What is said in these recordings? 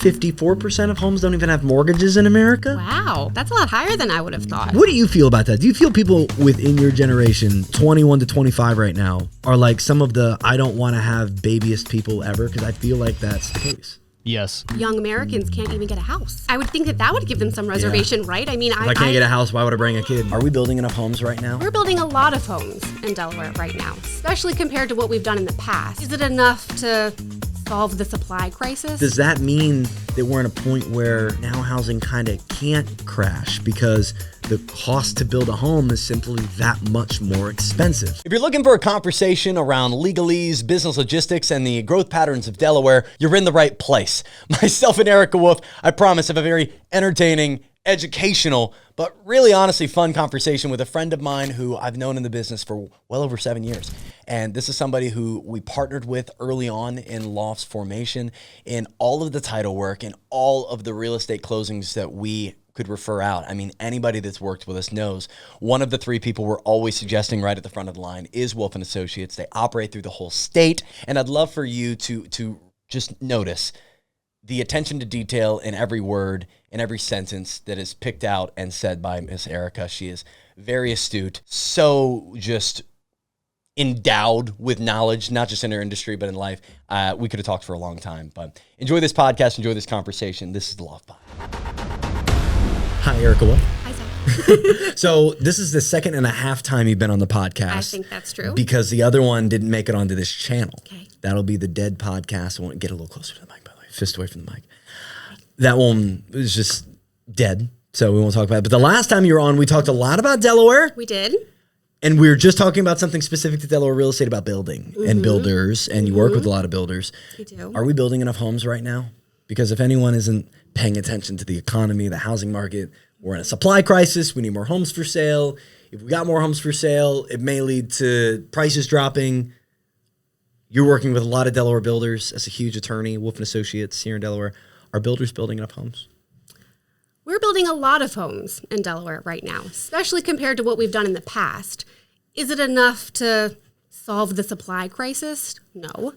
54% of homes don't even have mortgages in America. Wow, that's a lot higher than I would have thought. What do you feel about that? Do you feel people within your generation, 21 to 25 right now, are like some of the I don't want to have babyest people ever? Because I feel like that's the case. Yes. Young Americans can't even get a house. I would think that would give them some reservation, right? I mean, if I can't get a house, why would I bring a kid? Are we building enough homes right now? We're building a lot of homes in Delaware right now, especially compared to what we've done in the past. Is it enough to solve the supply crisis? Does that mean that we're in a point where now housing kind of can't crash because the cost to build a home is simply that much more expensive? If you're looking for a conversation around legalese, business logistics, and the growth patterns of Delaware, you're in the right place. Myself and Erica Wolf, I promise, have a very entertaining, educational, but really honestly fun conversation with a friend of mine who I've known in the business for well over 7 years. And this is somebody who we partnered with early on in Loft's formation, in all of the title work and all of the real estate closings that we could refer out. I mean, anybody that's worked with us knows one of the three people we're always suggesting right at the front of the line is Wolf & Associates. They operate through the whole state. And I'd love for you to just notice the attention to detail in every word, in every sentence that is picked out and said by Miss Erica. She is very astute, so just endowed with knowledge, not just in her industry, but in life. We could have talked for a long time, but enjoy this podcast, enjoy this conversation. This is the Loft Pod. Hi, Erica. What? Hi, Zach. So this is the second and a half time you've been on the podcast. I think that's true. Because the other one didn't make it onto this channel. Okay. That'll be the dead podcast. I want to get a little closer to the mic, by the way. Fist away from the mic. That one was just dead, so we won't talk about it. But the last time you were on, we talked a lot about Delaware. We did. And we were just talking about something specific to Delaware real estate, about building and builders, and you work with a lot of builders. We do. Are we building enough homes right now? Because if anyone isn't paying attention to the economy, the housing market, we're in a supply crisis. We need more homes for sale. If we got more homes for sale, it may lead to prices dropping. You're working with a lot of Delaware builders as a huge attorney, Wolf & Associates here in Delaware. Are builders building enough homes? We're building a lot of homes in Delaware right now, especially compared to what we've done in the past. Is it enough to solve the supply crisis? No.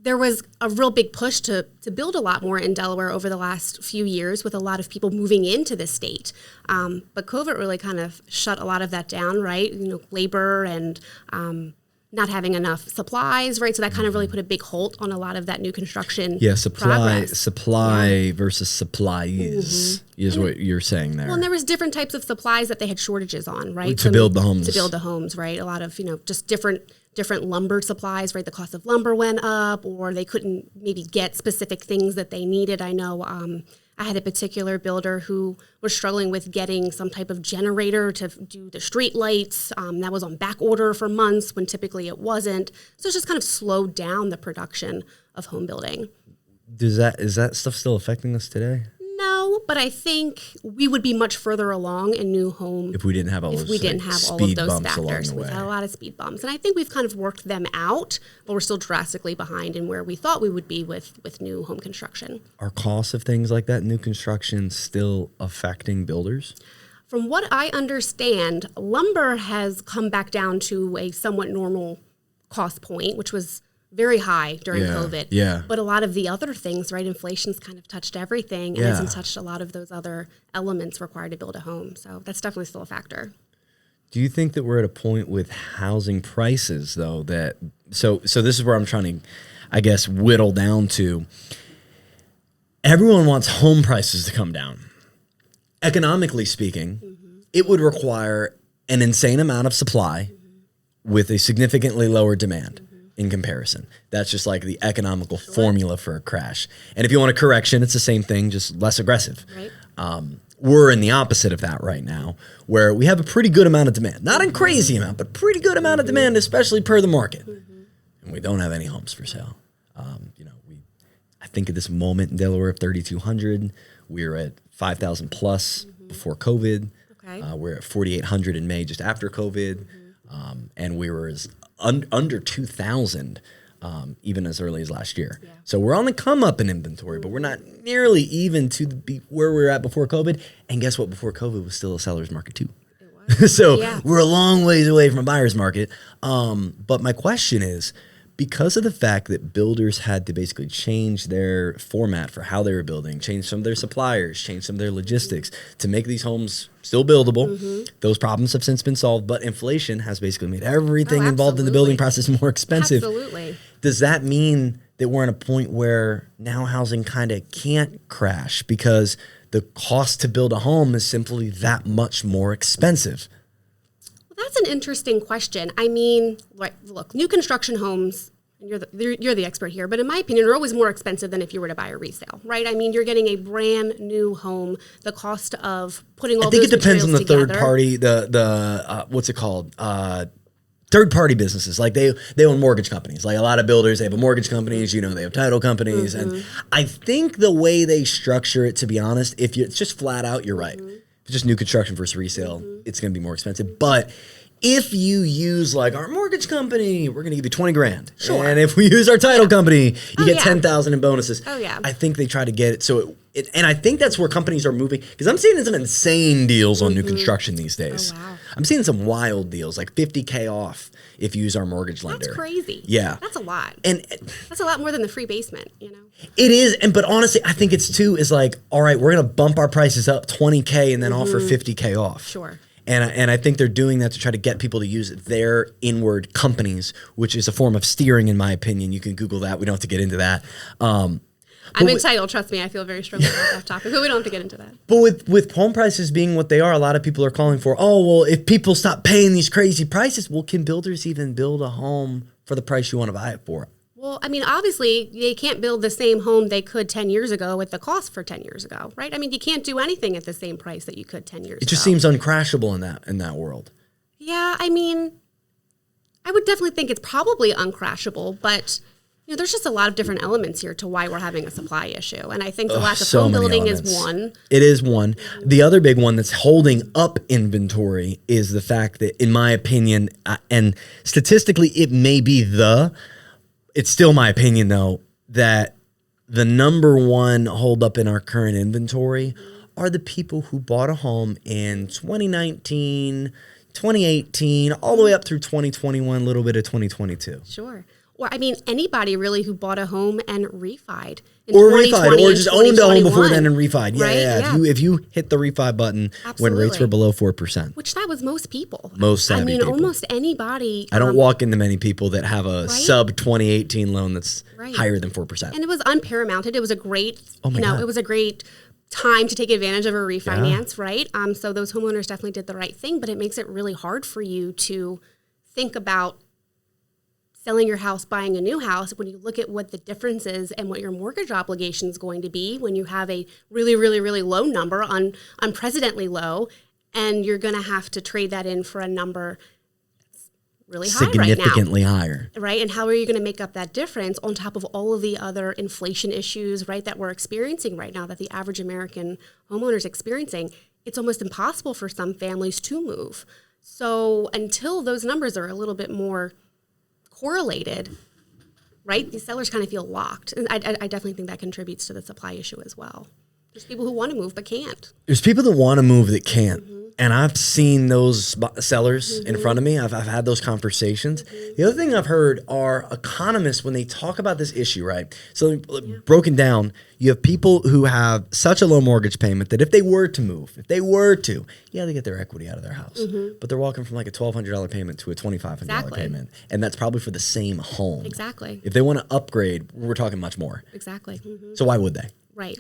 There was a real big push to build a lot more in Delaware over the last few years, with a lot of people moving into the state. But COVID really kind of shut a lot of that down, right? You know, labor and not having enough supplies, right? So that kind of really put a big halt on a lot of that new construction. Yeah, supply progress. versus supplies is what you're saying there. Well, and there was different types of supplies that they had shortages on, right? To build the homes. To build the homes, right? A lot of, just different lumber supplies, right? The cost of lumber went up, or they couldn't maybe get specific things that they needed. I know I had a particular builder who was struggling with getting some type of generator to do the street lights. That was on back order for months when typically it wasn't. So it's just kind of slowed down the production of home building. Is that stuff still affecting us today? No, but I think we would be much further along in new home if we didn't have all those factors. We've had a lot of speed bumps, and I think we've kind of worked them out, but we're still drastically behind in where we thought we would be with new home construction. Are costs of things like that, new construction, still affecting builders? From what I understand, lumber has come back down to a somewhat normal cost point, which was very high during COVID. Yeah. But a lot of the other things, right? Inflation's kind of touched everything and hasn't touched a lot of those other elements required to build a home. So that's definitely still a factor. Do you think that we're at a point with housing prices, though, that so this is where I'm trying to, I guess, whittle down to. Everyone wants home prices to come down. Economically speaking, it would require an insane amount of supply with a significantly lower demand. In comparison. That's just like the economical formula for a crash. And if you want a correction, it's the same thing, just less aggressive. Right. We're in the opposite of that right now, where we have a pretty good amount of demand. Not a crazy amount, but pretty good amount of demand, especially per the market. And we don't have any homes for sale. I think at this moment in Delaware, 3,200. We're at 5,000 plus before COVID. Okay. We're at 4,800 in May, just after COVID. And we were under 2,000 even as early as last year. Yeah. So we're on the come up in inventory, but we're not nearly even to where we were at before COVID. And guess what? Before COVID was still a seller's market too. It was. So we're a long ways away from a buyer's market. But my question is, because of the fact that builders had to basically change their format for how they were building, change some of their suppliers, change some of their logistics to make these homes still buildable. Those problems have since been solved, but inflation has basically made everything involved in the building process more expensive. Absolutely. Does that mean that we're in a point where now housing kind of can't crash because the cost to build a home is simply that much more expensive? That's an interesting question. I mean, look, new construction homes, and you're the expert here, but in my opinion, are always more expensive than if you were to buy a resale, right? I mean, you're getting a brand new home. The cost of putting all those materials together. I think it depends on the third party, the what's it called? Third party businesses. Like they own mortgage companies. Like a lot of builders, they have mortgage companies, they have title companies. And I think the way they structure it, to be honest, it's just flat out, you're right. If it's just new construction versus resale, it's going to be more expensive. But if you use like our mortgage company, we're going to give you 20 grand. Sure. And if we use our title company, you get 10,000 in bonuses. Oh yeah. I think they try to get it. So and I think that's where companies are moving, because I'm seeing some insane deals on new construction these days. Oh, wow. I'm seeing some wild deals, like $50K off if you use our mortgage lender. That's crazy. Yeah. That's a lot. And that's a lot more than the free basement, It is. But honestly, I think it's too, is like, all right, we're going to bump our prices up 20K and then offer 50K off. Sure. And I think they're doing that to try to get people to use their inward companies, which is a form of steering, in my opinion. You can Google that. We don't have to get into that. I'm entitled. Trust me, I feel very strongly about that topic, but we don't have to get into that. But with home prices being what they are, a lot of people are calling for, if people stop paying these crazy prices, can builders even build a home for the price you want to buy it for? Well, I mean, obviously, they can't build the same home they could 10 years ago with the cost for 10 years ago, right? I mean, you can't do anything at the same price that you could 10 years ago. It just seems uncrashable in that world. Yeah, I mean, I would definitely think it's probably uncrashable, but there's just a lot of different elements here to why we're having a supply issue. And I think the lack of home building is one. It is one. The other big one that's holding up inventory is the fact that, in my opinion, and statistically it may be it's still my opinion, though, that the number one holdup in our current inventory are the people who bought a home in 2019, 2018, all the way up through 2021, a little bit of 2022. Sure. Or, I mean, anybody really who bought a home and refied. Or just owned a home before then and refied. Yeah, right? Yeah. If you hit the refi button when rates were below 4%. Which that was most people. Most savvy people. Almost anybody. I don't walk into many people that have a sub 2018 loan that's higher than 4%. And it was unparamounted. It was a great, it was a great time to take advantage of a refinance, right? So those homeowners definitely did the right thing, but it makes it really hard for you to think about selling your house, buying a new house, when you look at what the difference is and what your mortgage obligation is going to be when you have a really, really, really low number, unprecedentedly low, and you're going to have to trade that in for a number really high right now. Significantly higher. Right? And how are you going to make up that difference on top of all of the other inflation issues, right, that we're experiencing right now, that the average American homeowner is experiencing? It's almost impossible for some families to move. So until those numbers are a little bit more correlated, right? These sellers kind of feel locked. And I definitely think that contributes to the supply issue as well. There's people who want to move but can't. There's people that want to move that can't. And I've seen those sellers in front of me. I've had those conversations. The other thing I've heard are economists, when they talk about this issue, right? So broken down, you have people who have such a low mortgage payment that if they were to move, they get their equity out of their house. But they're walking from like a $1,200 payment to a $2,500 payment. And that's probably for the same home. Exactly. If they want to upgrade, we're talking much more. Exactly. So why would they? Right.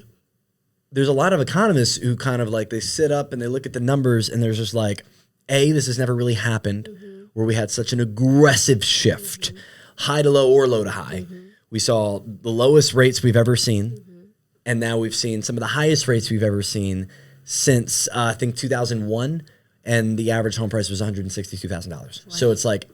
There's a lot of economists who kind of like, they sit up and they look at the numbers and there's just like, this has never really happened where we had such an aggressive shift, high to low or low to high. We saw the lowest rates we've ever seen. And now we've seen some of the highest rates we've ever seen since, I think, 2001. And the average home price was $162,000. Right. So it's like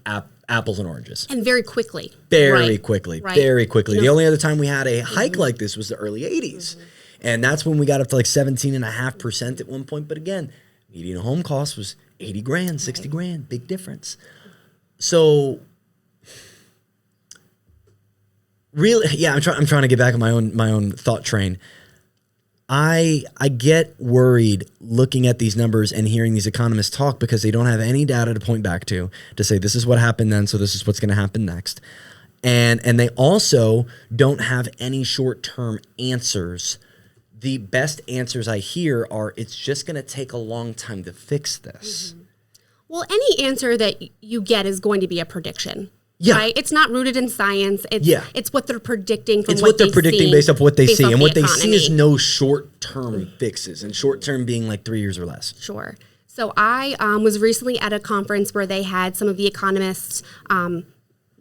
apples and oranges. And very quickly. Very quickly. The only other time we had a hike like this was the early 80s. And that's when we got up to like 17.5% at one point. But again, median home cost was 80 grand, 60 grand, big difference. So really, I'm trying to get back on my own thought train. I get worried looking at these numbers and hearing these economists talk because they don't have any data to point back to say this is what happened then, so this is what's going to happen next. And they also don't have any short-term answers. The best answers I hear are, it's just going to take a long time to fix this. Mm-hmm. Well, any answer that you get is going to be a prediction. Yeah. Right? It's not rooted in science. It's what they're predicting from it's what they're predicting based off what they see. And what they economy. see is no short-term fixes, and short-term being like 3 years or less. Sure. So I was recently at a conference where they had some of the economists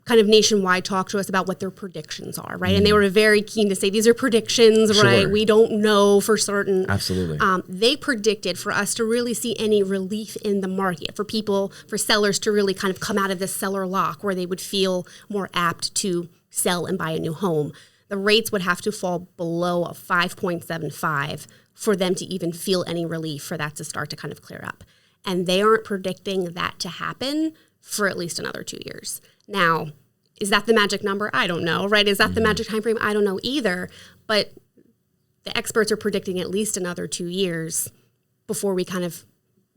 kind of nationwide talk to us about what their predictions are, right? And they were very keen to say, these are predictions, right? We don't know for certain. Absolutely. They predicted for us to really see any relief in the market, for sellers to really kind of come out of this seller lock where they would feel more apt to sell and buy a new home. The rates would have to fall below a 5.75 for them to even feel any relief, for that to start to kind of clear up. And they aren't predicting that to happen for at least another 2 years. Now, is that the magic number? I don't know, right? Is that the magic time frame? I don't know either. But the experts are predicting at least another 2 years before we kind of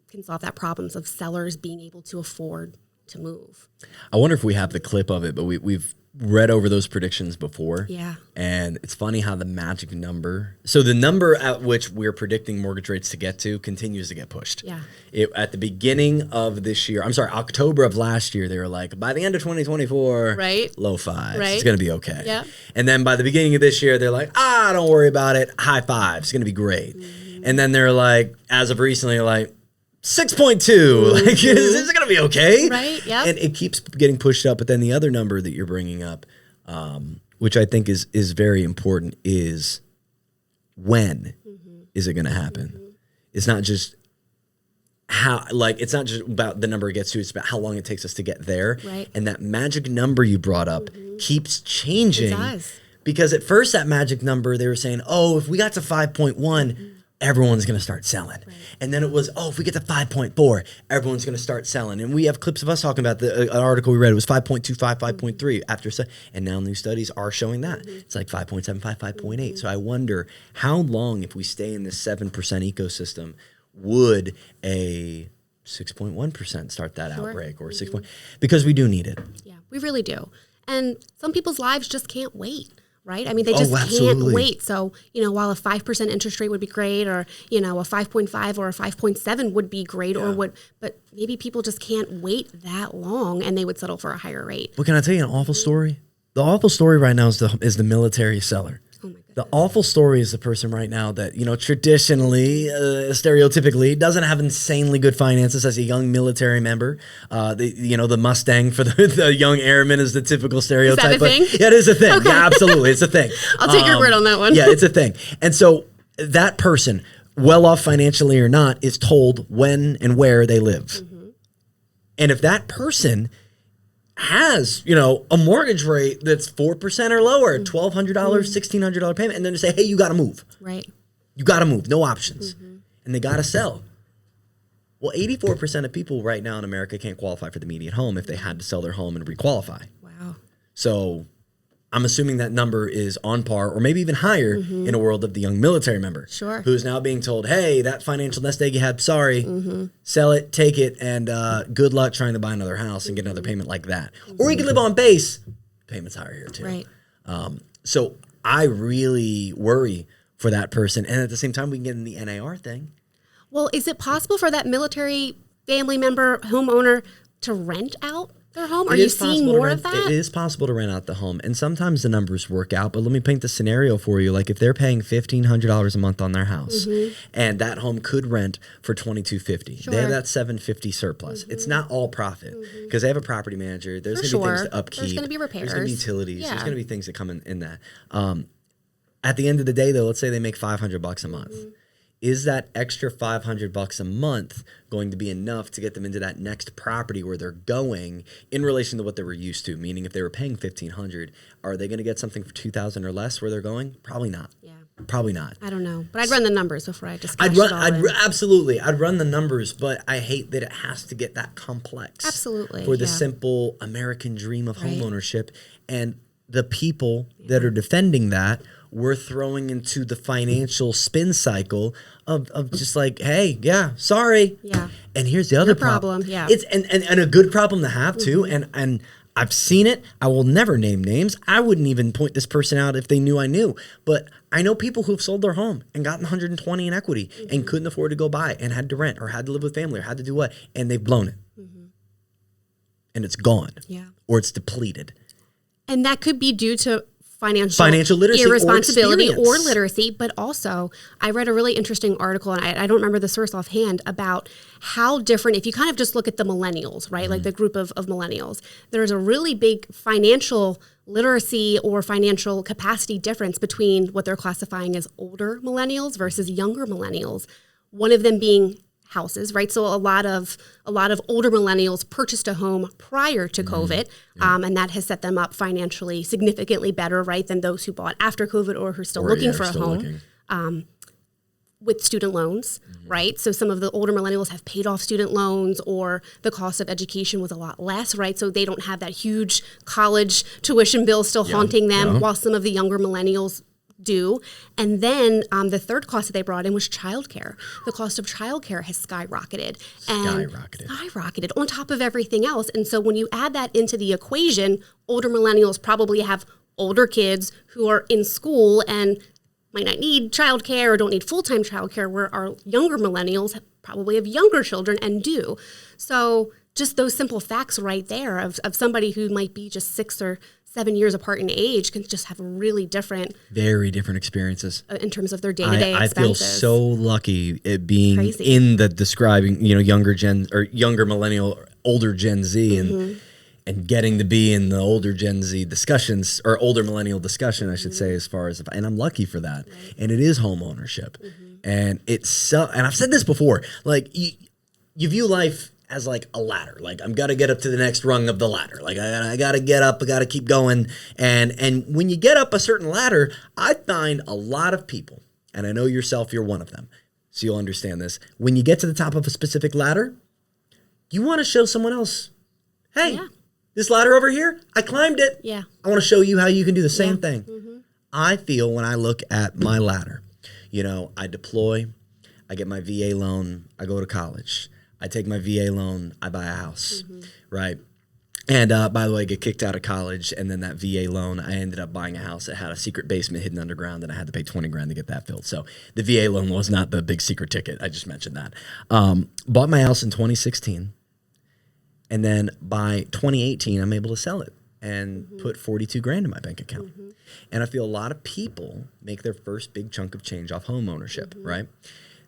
can solve that problems of sellers being able to afford to move. I wonder if we have the clip of it, but we've read over those predictions before. Yeah. And it's funny how the magic number, so the number at which we're predicting mortgage rates to get to continues to get pushed. Yeah. At the beginning of this year, October of last year, they were like, by the end of 2024, right, low fives. Right. It's going to be okay. Yeah. And then by the beginning of this year, they're like, don't worry about it. High fives. It's going to be great. Mm-hmm. And then they're like, as of recently, like, 6.2, like, is it going to be okay? Right, yeah. And it keeps getting pushed up. But then the other number that you're bringing up, which I think is very important, is when is it going to happen? It's not just it's not just about the number it gets to, it's about how long it takes us to get there. Right. And that magic number you brought up keeps changing. It does. Because at first that magic number, they were saying, if we got to 5.1, everyone's going to start selling. Right. And then it was, if we get to 5.4, everyone's going to start selling. And we have clips of us talking about an article we read. It was 5.25, 5.3 after. And now new studies are showing that. It's like 5.75, 5.8. So I wonder how long, if we stay in this 7% ecosystem, would a 6.1% start that outbreak, or 6 because we do need it. Yeah, we really do. And some people's lives just can't wait. Right? I mean, they just absolutely. can't wait. So, while a 5% interest rate would be great, or, a 5.5 or a 5.7 would be great, but maybe people just can't wait that long, and they would settle for a higher rate. But can I tell you an awful story? The awful story right now is the military seller. Oh my goodness. The awful story is the person right now that, traditionally, stereotypically, doesn't have insanely good finances as a young military member. The Mustang for the young airman is the typical stereotype. Is that a thing? Yeah, it is a thing. Okay. Yeah, absolutely. It's a thing. I'll take your word on that one. Yeah, it's a thing. And so that person, well off financially or not, is told when and where they live. Mm-hmm. And if that person has, a mortgage rate that's 4% or lower, $1,200, $1,600 payment, and then they say, hey, you got to move. Right. You got to move. No options. And they got to sell. Well, 84% of people right now in America can't qualify for the median home if they had to sell their home and requalify. Wow. So I'm assuming that number is on par or maybe even higher in a world of the young military member. Sure. Who's now being told, hey, that financial nest egg you had, sorry, sell it, take it, and good luck trying to buy another house and get another payment like that. Or you can live on base. Payments higher here too. Right. So I really worry for that person. And at the same time, we can get in the NAR thing. Well, is it possible for that military family member, homeowner, to rent out their home? Are you seeing more of that? It is possible to rent out the home. And sometimes the numbers work out. But let me paint the scenario for you. Like if they're paying $1,500 a month on their house and that home could rent for $2,250. Sure. They have that $750 surplus. It's not all profit because they have a property manager. There's going to be things to upkeep. There's going to be repairs. There's going to be utilities. There's going to be things that come in that. At the end of the day, though, let's say they make $500 a month. Is that extra $500 a month going to be enough to get them into that next property where they're going in relation to what they were used to? Meaning, if they were paying $1,500, are they going to get something for $2,000 or less where they're going? Probably not. Yeah. Probably not. I don't know, but I'd run the numbers before I just. Absolutely, I'd run the numbers, but I hate that it has to get that complex. Absolutely. For the simple American dream of homeownership, and the people that are defending that, we're throwing into the financial spin cycle of just like, hey, sorry. Yeah. And here's the other problem. Yeah. It's and a good problem to have too. And I've seen it. I will never name names. I wouldn't even point this person out if they knew I knew. But I know people who've sold their home and gotten 120 in equity and couldn't afford to go buy and had to rent or had to live with family or had to do what, and they've blown it. And it's gone. Yeah. Or it's depleted. And that could be due to financial literacy, irresponsibility or literacy, but also I read a really interesting article, and I don't remember the source offhand, about how different, if you kind of just look at the millennials, right, like the group of millennials, there's a really big financial literacy or financial capacity difference between what they're classifying as older millennials versus younger millennials. One of them being houses, right? So a lot of older millennials purchased a home prior to COVID, and that has set them up financially significantly better, right, than those who bought after COVID or who are still looking for a home with student loans, right? So some of the older millennials have paid off student loans, or the cost of education was a lot less, right? So they don't have that huge college tuition bill still haunting them, while some of the younger millennials do. And then the third cost that they brought in was childcare. The cost of childcare has skyrocketed on top of everything else. And so when you add that into the equation, older millennials probably have older kids who are in school and might not need childcare or don't need full-time childcare, where our younger millennials probably have younger children and do. So just those simple facts right there of somebody who might be just 6 or 7 years apart in age can just have very different experiences in terms of their day-to-day expenses. I feel so lucky at being in the describing, younger millennial, older Gen Z, and getting to be in the older Gen Z discussions, or older millennial discussion, I should say, as far as, and I'm lucky for that. Right. And it is home ownership. And it's so, and I've said this before, like you view life as like a ladder. Like, I'm got to get up to the next rung of the ladder. Like, I got to get up, I got to keep going. And when you get up a certain ladder, I find a lot of people, and I know yourself, you're one of them, so you'll understand this. When you get to the top of a specific ladder, you want to show someone else, hey, this ladder over here, I climbed it. Yeah. I want to show you how you can do the same thing. I feel when I look at my ladder, I deploy, I get my VA loan, I go to college. I take my VA loan, I buy a house, right? And by the way, I get kicked out of college, and then that VA loan, I ended up buying a house that had a secret basement hidden underground, and I had to pay $20,000 to get that filled. So the VA loan was not the big secret ticket. I just mentioned that. Bought my house in 2016, and then by 2018, I'm able to sell it and put $42,000 in my bank account. And I feel a lot of people make their first big chunk of change off home ownership, right?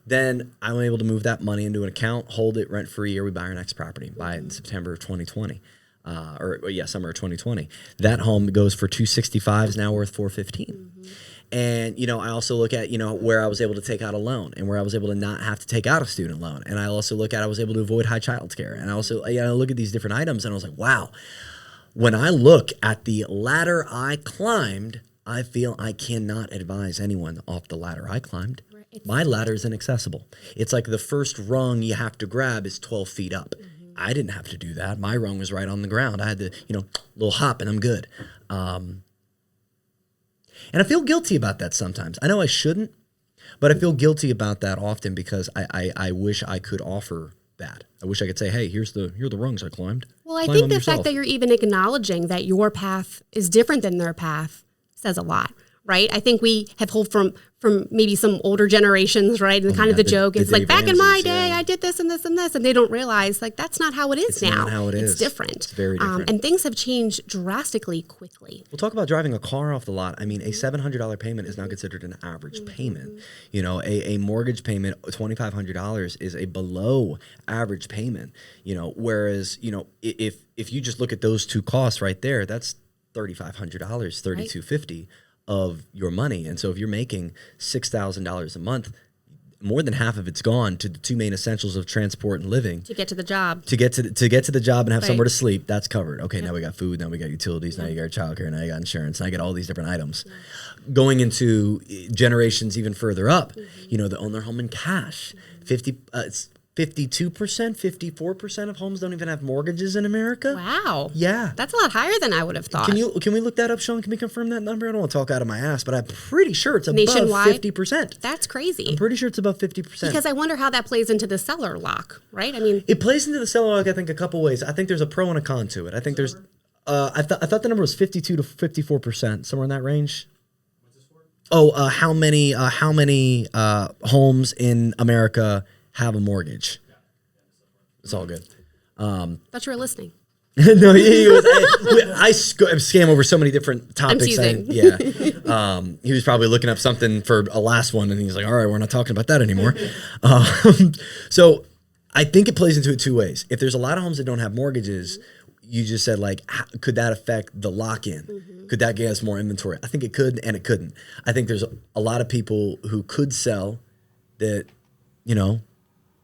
Then I'm able to move that money into an account, hold it rent-free, or we buy our next property, buy it in September of 2020, summer of 2020. That home goes for $265, is now worth $415. And, I also look at, where I was able to take out a loan and where I was able to not have to take out a student loan. And I also look at, I was able to avoid high child care. And I also, I look at these different items, and I was like, wow, when I look at the ladder I climbed, I feel I cannot advise anyone off the ladder I climbed. My ladder is inaccessible. It's like the first rung you have to grab is 12 feet up. I didn't have to do that. My rung was right on the ground. I had to, little hop and I'm good. And I feel guilty about that sometimes. I know I shouldn't, but I feel guilty about that often because I wish I could offer that. I wish I could say, hey, here are the rungs I climbed. Well, I think the fact that you're even acknowledging that your path is different than their path says a lot. Right? I think we have heard from maybe some older generations, right? And kind of the joke is like, back in my day, I did this and this and this. And they don't realize, like, that's not how it is now. It's not how it is. It's different. It's very different. And things have changed drastically quickly. We'll talk about driving a car off the lot. I mean, a $700 payment is now considered an average payment. A mortgage payment, $2,500 is a below average payment. Whereas, if you just look at those two costs right there, that's $3,500, $3,250. Of your money. And so if you're making $6,000 a month, more than half of it's gone to the two main essentials of transport and living. To get to the job. To get to the job and have somewhere to sleep, that's covered. Okay, now we got food, now we got utilities, now you got childcare, now you got insurance, now you got all these different items. Going into generations even further up, that own their home in cash. 52%, 54% of homes don't even have mortgages in America. Wow. Yeah. That's a lot higher than I would have thought. Can we look that up, Sean? Can we confirm that number? I don't want to talk out of my ass, but I'm pretty sure it's above 50%. That's crazy. I'm pretty sure it's above 50%. Because I wonder how that plays into the seller lock, right? I mean, it plays into the seller lock, I think, a couple ways. I think there's a pro and a con to it. I think there's I thought the number was 52 to 54%, somewhere in that range. What's this for? Oh, how many homes in America have a mortgage? It's all good. Thought you were listening. No, I scam over so many different topics. I'm teasing. He was probably looking up something for a last one, and he's like, all right, we're not talking about that anymore. So I think it plays into it two ways. If there's a lot of homes that don't have mortgages, you just said, like, could that affect the lock-in? Mm-hmm. Could that get us more inventory? I think it could, and it couldn't. I think there's a lot of people who could sell that,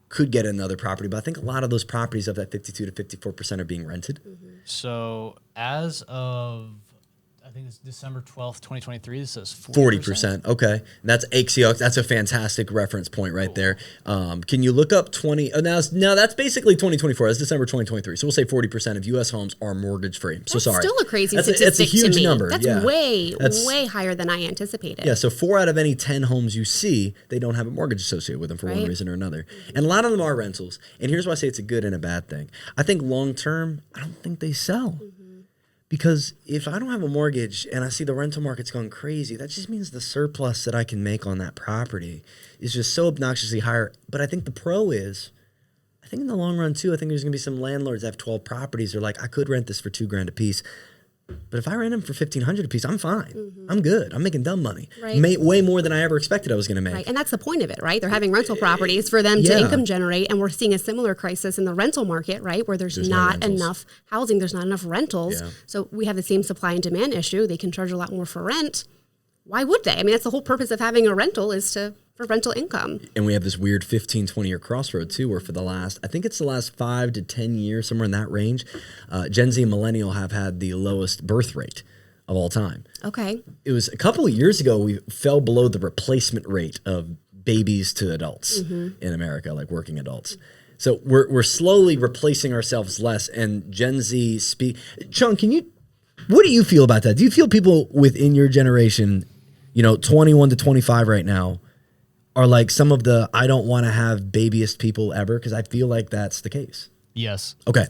could get another property, but I think a lot of those properties of that 52 to 54% are being rented. Mm-hmm. So as of, I think it's December 12th, 2023, this says 40%. Okay. And that's AXIOX. That's a fantastic reference point right there. Can you look up 20? Now that's basically 2024. That's December 2023. So we'll say 40% of U.S. homes are mortgage free. So sorry. Still a crazy that's statistic a huge to me. number. That's way higher than I anticipated. Yeah. So 4 out of any 10 homes you see, they don't have a mortgage associated with them for one reason or another. And a lot of them are rentals. And here's why I say it's a good and a bad thing. I think long term, I don't think they sell. Because if I don't have a mortgage and I see the rental market's going crazy, that just means the surplus that I can make on that property is just so obnoxiously higher. But I think the pro is, I think in the long run too, I think there's going to be some landlords that have 12 properties. They're like, I could rent this for $2,000 a piece. But if I rent them for $1,500 a piece, I'm fine. Mm-hmm. I'm good. I'm making dumb money. Right. Way more than I ever expected I was going to make. Right. And that's the point of it, right? They're having rental properties for them to income generate. And we're seeing a similar crisis in the rental market, right? Where there's not enough housing. There's not enough rentals. Yeah. So we have the same supply and demand issue. They can charge a lot more for rent. Why would they? I mean, that's the whole purpose of having a rental is for rental income. And we have this weird 15, 20-year crossroad, too, where for the last 5 to 10 years, somewhere in that range, Gen Z and Millennial have had the lowest birth rate of all time. Okay. It was a couple of years ago, we fell below the replacement rate of babies to adults in America, like working adults. So we're slowly replacing ourselves less, and Gen Z Sean, what do you feel about that? Do you feel people within your generation, 21 to 25 right now, are like some of the I don't want to have babyest people ever? Because I feel like that's the case. Yes. Okay.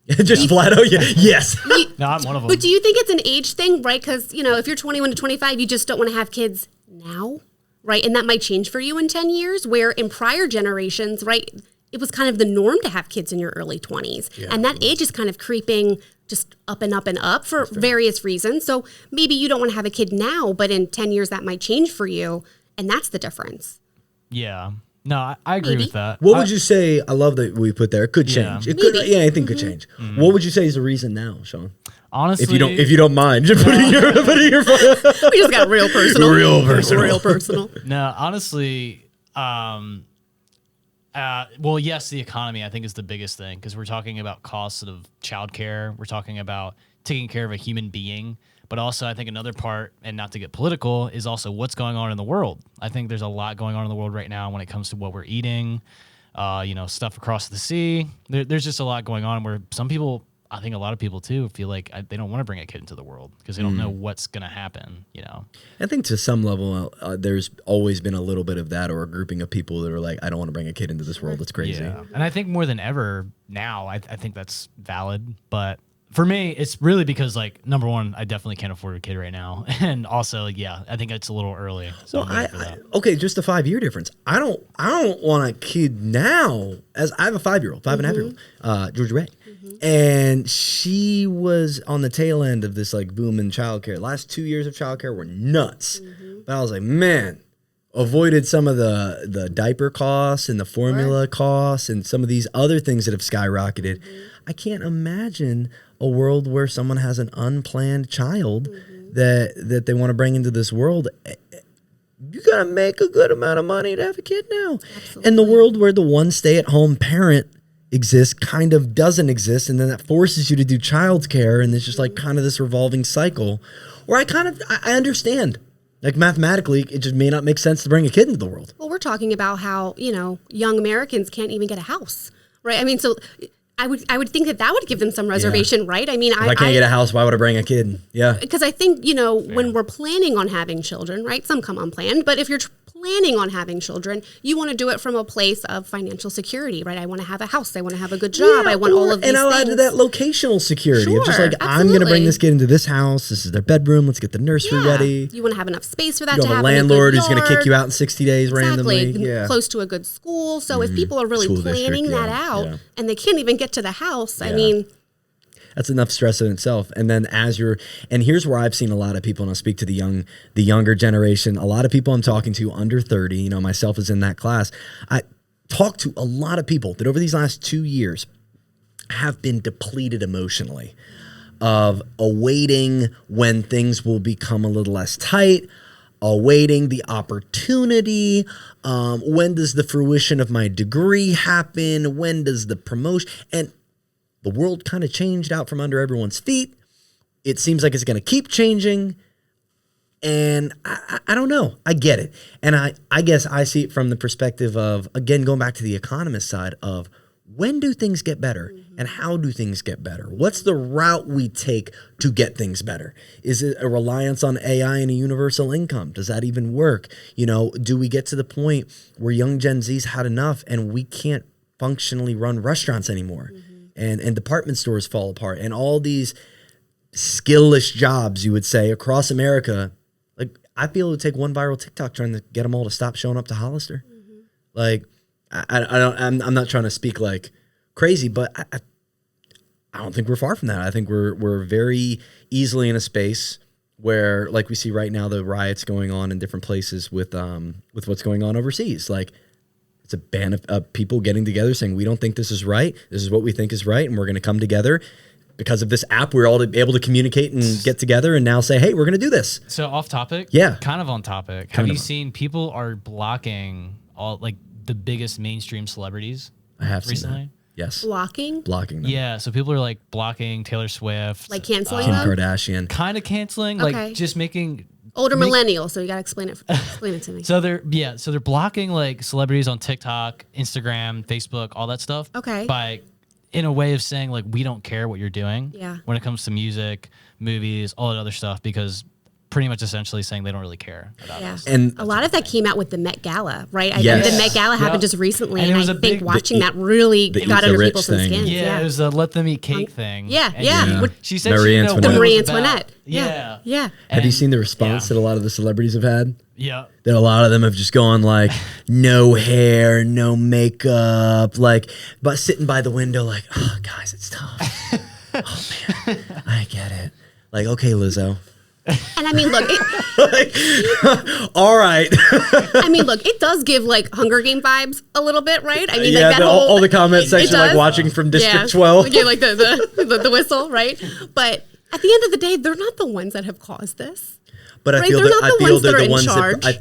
Just flat out, yes. No, I'm one of them. But do you think it's an age thing, right? Because, if you're 21 to 25, you just don't want to have kids now, right? And that might change for you in 10 years, where in prior generations, right, it was kind of the norm to have kids in your early 20s. Yeah. And that age is kind of creeping just up and up and up for various reasons. So maybe you don't want to have a kid now, but in 10 years that might change for you. And that's the difference. Yeah. No, I agree with that. What would you say? I love that we put there. It could change. Yeah. It could. Yeah, I think it could change. Mm-hmm. What would you say is the reason now, Sean? Honestly, if you don't mind, just putting your we just got real personal. Real personal. No, honestly, well, yes, the economy I think is the biggest thing because we're talking about costs of childcare. We're talking about taking care of a human being. But also, I think another part, and not to get political, is also what's going on in the world. I think there's a lot going on in the world right now when it comes to what we're eating, stuff across the sea. There's just a lot going on where some people, I think a lot of people too, feel like they don't want to bring a kid into the world because they don't know what's going to happen, I think to some level, there's always been a little bit of that, or a grouping of people that are like, I don't want to bring a kid into this world. It's crazy. Yeah. And I think more than ever now, I think that's valid. But for me, it's really because, like, number one, I definitely can't afford a kid right now. And also, I think it's a little early. So okay, just a 5-year difference. I don't want a kid now, as I have a 5-year-old, 5.5-year-old, Georgia Ray. And she was on the tail end of this, like, boom in childcare. Last 2 years of childcare were nuts. But I was like, man, avoided some of the diaper costs and the formula costs and some of these other things that have skyrocketed. I can't imagine a world where someone has an unplanned child that they want to bring into this world. You got to make a good amount of money to have a kid now. Absolutely. And the world where the one stay-at-home parent exists kind of doesn't exist, and then that forces you to do childcare, and it's just like kind of this revolving cycle where I understand. Like, mathematically, it just may not make sense to bring a kid into the world. Well, we're talking about how, young Americans can't even get a house, right? I mean, so I would think that would give them some reservation, right? I mean, if I can't get a house, why would I bring a kid? Yeah. Because I think, when we're planning on having children, right? Some come unplanned, but if you're planning on having children, you want to do it from a place of financial security, right? I want to have a house. I want to have a good job. I want all of these things. And I'll add to that locational security of just like, absolutely. I'm going to bring this kid into this house. This is their bedroom. Let's get the nursery ready. You want to have enough space for that you to have happen. a landlord who's going to kick you out in 60 days randomly. Yeah. Close to a good school. So if people are really planning that out and they can't even get to the house, I mean... That's enough stress in itself. And then and here's where I've seen a lot of people, and I'll speak to the younger generation, a lot of people I'm talking to under 30, myself is in that class. I talk to a lot of people that over these last 2 years have been depleted emotionally of awaiting when things will become a little less tight, awaiting the opportunity. When does the fruition of my degree happen? When does the promotion? And the world kind of changed out from under everyone's feet. It seems like it's going to keep changing. And I don't know. I get it. And I guess I see it from the perspective of, again, going back to the economist side of when do things get better and how do things get better? What's the route we take to get things better? Is it a reliance on AI and a universal income? Does that even work? Do we get to the point where young Gen Z's had enough and we can't functionally run restaurants anymore? And department stores fall apart, and all these skillless jobs, you would say, across America. Like, I feel it would take one viral TikTok trying to get them all to stop showing up to Hollister. Like, I'm not trying to speak like crazy, but I don't think we're far from that. I think we're very easily in a space where, like we see right now, the riots going on in different places with what's going on overseas. Like, it's a band of people getting together saying, we don't think this is right. This is what we think is right. And we're going to come together. Because of this app, we're all able to communicate and get together and now say, hey, we're going to do this. So off topic? Yeah. Kind of on topic. Have you seen people are blocking all like the biggest mainstream celebrities? I have recently. Seen that. Yes. Blocking them. Yeah. So people are like blocking Taylor Swift. Like canceling Kim them? Kardashian. Kind of canceling. Okay. Like just making... Older millennial, so you got to explain it to me. So they're blocking like celebrities on TikTok, Instagram, Facebook, all that stuff. Okay. By in a way of saying like we don't care what you're doing. Yeah. When it comes to music, movies, all that other stuff, because pretty much essentially saying they don't really care about us. And a lot of that came out with the Met Gala, right? Yes. The Met Gala happened just recently, and it was I think watching that really the got under people's thing. skins. Yeah, it was a let them eat cake thing. Yeah. She said Marie she didn't know Antoinette. what it Marie was about. Antoinette. Yeah. Have you seen the response that a lot of the celebrities have had? Yeah. That a lot of them have just gone like, no hair, no makeup, like, but sitting by the window like, oh, guys, it's tough. Oh, man, I get it. Like, okay, Lizzo. And I mean, look, all right. I mean, look, it does give like Hunger Game vibes a little bit, right? I mean, yeah, like that all the comment section, like watching from District 12. Yeah, like the whistle, right? But at the end of the day, they're not the ones that have caused this. But I feel they're that not the ones that are in charge. I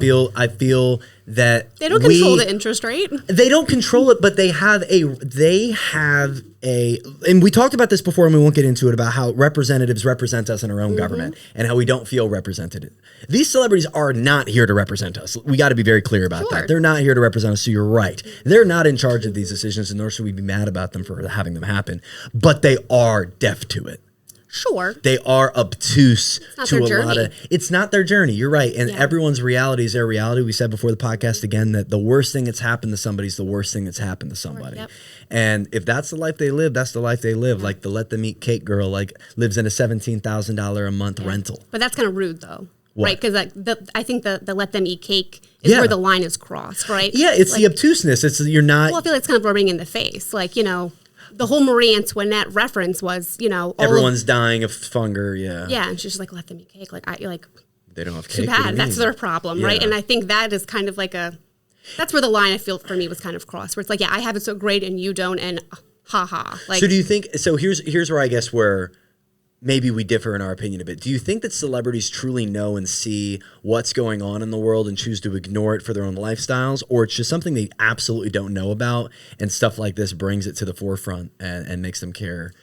feel that they don't control the interest rate. They don't control it, but they have a, and we talked about this before, and we won't get into it, about how representatives represent us in our own government and how we don't feel represented. These celebrities are not here to represent us. We got to be very clear about that. They're not here to represent us. So you're right. They're not in charge of these decisions, and nor should we be mad about them for having them happen. But they are deaf to it. Sure. They are obtuse to a journey. lot of, it's not their journey. You're right. And everyone's reality is their reality. We said before the podcast again, that the worst thing that's happened to somebody is the worst thing that's happened to somebody. Yep. And if that's the life they live, that's the life they live. Like the let them eat cake girl, like lives in a $17,000 a month rental. But that's kind of rude though. What? Right? Because I think the let them eat cake is where the line is crossed, right? Yeah. It's like, the obtuseness. It's you're not. Well, I feel like it's kind of rubbing in the face. Like, the whole Marie Antoinette reference was, everyone's dying of hunger. Yeah. Yeah. And she's just like, let them eat cake. Like, they don't have cake. Too bad. That's their problem. Right. And I think that is kind of like that's where the line I feel for me was kind of crossed, where it's like, I have it so great and you don't. And haha. Like, so do you think, here's where I guess where maybe we differ in our opinion a bit. Do you think that celebrities truly know and see what's going on in the world and choose to ignore it for their own lifestyles? Or it's just something they absolutely don't know about, and stuff like this brings it to the forefront and makes them care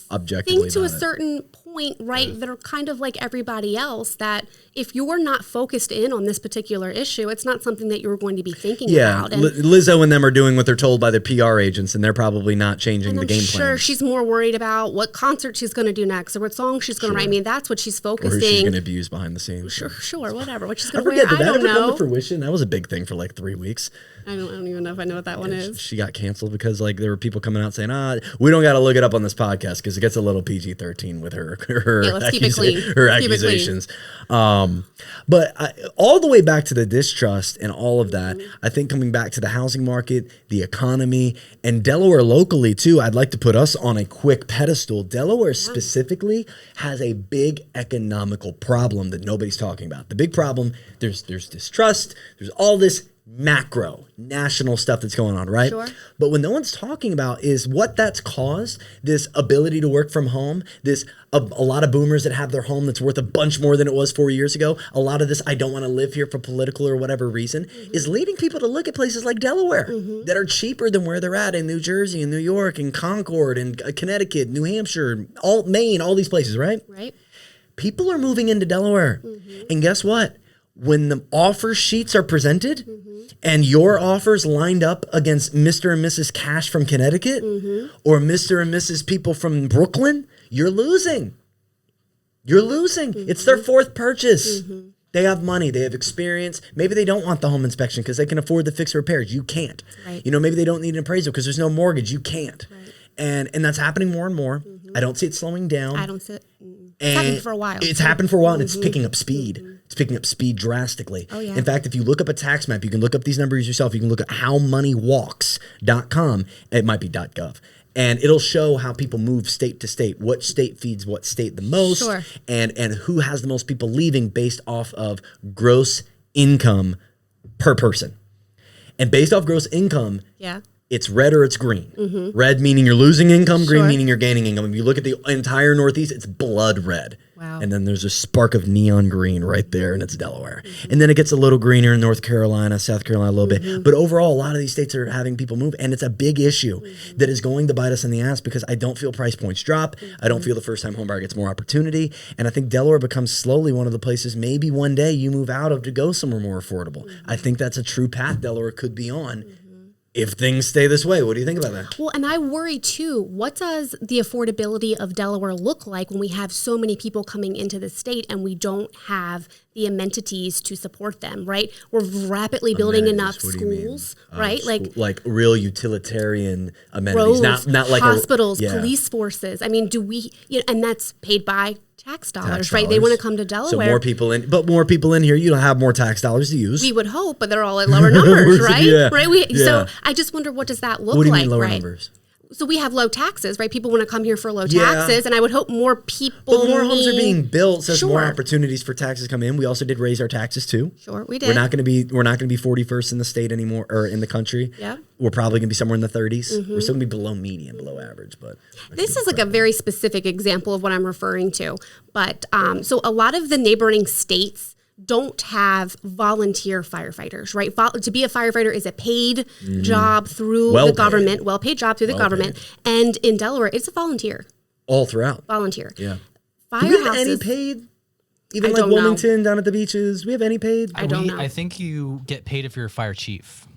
objectively I think to a about it? certain point, point, right? They're kind of like everybody else, that if you're not focused in on this particular issue, it's not something that you're going to be thinking about. And Lizzo and them are doing what they're told by their PR agents, and they're probably not changing the game plan. I'm sure she's more worried about what concert she's going to do next or what song she's going to write. I mean, that's what she's focusing. Or who she's going to abuse behind the scenes. Sure, whatever. What she's going to wear, I don't know. Did that ever come to know. fruition? That was a big thing for like 3 weeks. I don't even know if I know what that one is. She got canceled because like there were people coming out saying, we don't got to look it up on this podcast because it gets a little PG-13 with her let's keep it clean. Her accusations. But all the way back to the distrust and all of that, I think coming back to the housing market, the economy, and Delaware locally too, I'd like to put us on a quick pedestal. Delaware specifically has a big economical problem that nobody's talking about. The big problem, there's distrust, there's all this macro national stuff that's going on, right? Sure. But what no one's talking about is what that's caused, this ability to work from home, this a lot of boomers that have their home that's worth a bunch more than it was 4 years ago. A lot of this, I don't want to live here for political or whatever reason, is leading people to look at places like Delaware that are cheaper than where they're at in New Jersey and New York and Concord and Connecticut, New Hampshire, Maine, all these places, right? Right. People are moving into Delaware. And guess what? When the offer sheets are presented and your offers lined up against Mr. and Mrs. Cash from Connecticut or Mr. and Mrs. people from Brooklyn, you're losing. You're losing. It's their fourth purchase. They have money. They have experience. Maybe they don't want the home inspection because they can afford the fix repairs. You can't. Right. You know, maybe they don't need an appraisal because there's no mortgage. You can't. Right. And that's happening more and more. I don't see it slowing down. I don't see it. It's happened for a while. It's happened for a while, and it's picking up speed. It's picking up speed drastically. Oh, yeah. In fact, if you look up a tax map, you can look up these numbers yourself. You can look at howmoneywalks.com. It might be .gov. And it'll show how people move state to state, what state feeds what state the most, Sure. and who has the most people leaving based off of gross income per person. And based off gross income, Yeah. it's red or it's green. Red meaning you're losing income, green Sure. meaning you're gaining income. If you look at the entire Northeast, it's blood red. Wow. And then there's a spark of neon green right there, and it's Delaware. And then it gets a little greener in North Carolina, South Carolina a little bit. But overall, a lot of these states are having people move, and it's a big issue that is going to bite us in the ass because I don't feel price points drop. I don't feel the first-time homebuyer gets more opportunity. And I think Delaware becomes slowly one of the places maybe one day you move out of to go somewhere more affordable. I think that's a true path Delaware could be on. If things stay this way. What do you think about that? Well, and I worry too, what does the affordability of Delaware look like when we have so many people coming into the state and we don't have the amenities to support them, right? We're rapidly building enough schools, right? Like real utilitarian amenities, roads, not like hospitals, police forces. I mean, and that's paid by tax dollars, right? They want to come to Delaware. So more people in here, you don't have more tax dollars to use. We would hope, but they're all at lower numbers, right? Yeah. Right? So I just wonder, what does that look like? What do you mean lower right? numbers? So we have low taxes, right? People want to come here for low taxes, and I would hope more people. But more homes are being built, so Sure. more opportunities for taxes come in. We also did raise our taxes too. Sure, we did. We're not going to be 41st in the state anymore, or in the country. Yeah. We're probably going to be somewhere in the 30s. We're still going to be below median, below average, but This is like a very specific example of what I'm referring to. But so a lot of the neighboring states don't have volunteer firefighters, right? To be a firefighter is a paid job through the government, well-paid job through the government. And in Delaware, it's a volunteer. All throughout. Volunteer. Yeah. Firehouses. Do we have any paid? Even I like don't know. Wilmington down at the beaches? Do we have any paid? I don't know. I think you get paid if you're a fire chief.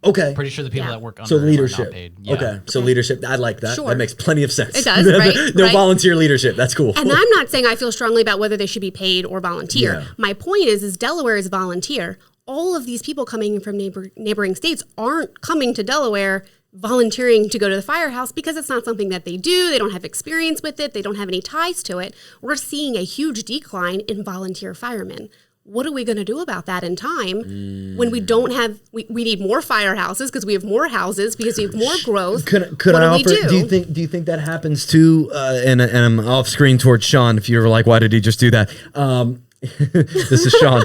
Okay. Pretty sure the people Yeah. that work under So him are leadership. not paid. Yeah. Okay. So leadership. I like that. Sure. That makes plenty of sense. It does, right? No Right. volunteer leadership. That's cool. And I'm not saying I feel strongly about whether they should be paid or volunteer. Yeah. My point is Delaware is volunteer. All of these people coming in from neighboring states aren't coming to Delaware volunteering to go to the firehouse because it's not something that they do. They don't have experience with it. They don't have any ties to it. We're seeing a huge decline in volunteer firemen. What are we going to do about that in time when we don't have, we need more firehouses because we have more houses, because we have more growth. Could what I do we offer? do? Do you think that happens too? And I'm off screen towards Sean. If you were like, why did he just do that? This is Sean.